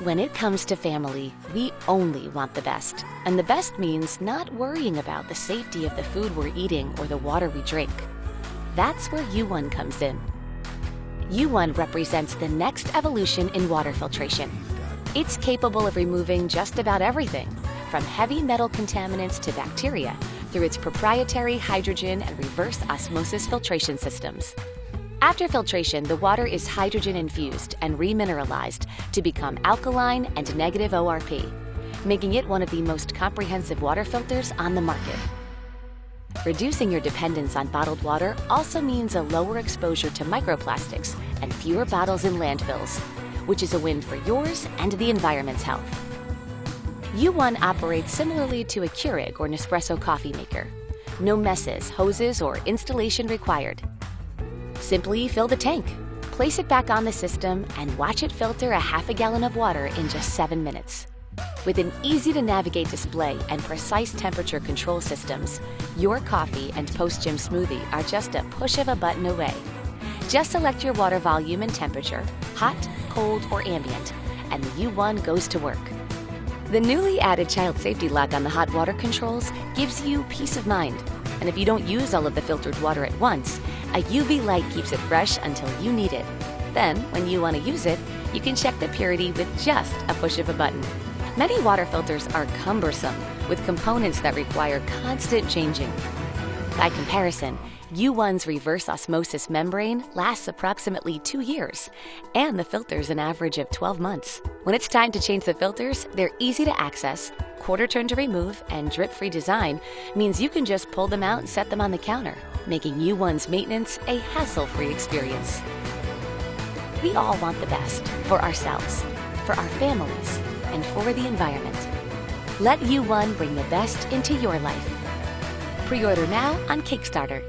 When it comes to family, we only want the best. And the best means not worrying about the safety of the food we're eating or the water we drink. That's where U1 comes in. U1 represents the next evolution in water filtration. It's capable of removing just about everything, from heavy metal contaminants to bacteria, through its proprietary hydrogen and reverse osmosis filtration systems. After filtration, the water is hydrogen infused and remineralized to become alkaline and negative ORP, making it one of the most comprehensive water filters on the market. Reducing your dependence on bottled water also means a lower exposure to microplastics and fewer bottles in landfills, which is a win for yours and the environment's health. U1 operates similarly to a Keurig or Nespresso coffee maker. No messes, hoses, or installation required. Simply fill the tank, place it back on the system, and watch it filter a half a gallon of water in just 7 minutes. With an easy-to-navigate display and precise temperature control systems, your coffee and post-gym smoothie are just a push of a button away. Just select your water volume and temperature, hot, cold, or ambient, and the U1 goes to work. The newly added child safety lock on the hot water controls gives you peace of mind. And if you don't use all of the filtered water at once, a UV light keeps it fresh until you need it. Then, when you want to use it, you can check the purity with just a push of a button. Many water filters are cumbersome, with components that require constant changing. By comparison, U1's reverse osmosis membrane lasts approximately 2 years, and the filter's an average of 12 months. When it's time to change the filters, they're easy to access, quarter turn to remove, and drip-free design means you can just pull them out and set them on the counter, making U1's maintenance a hassle-free experience. We all want the best for ourselves, for our families, and for the environment. Let U1 bring the best into your life. Pre-order now on Kickstarter.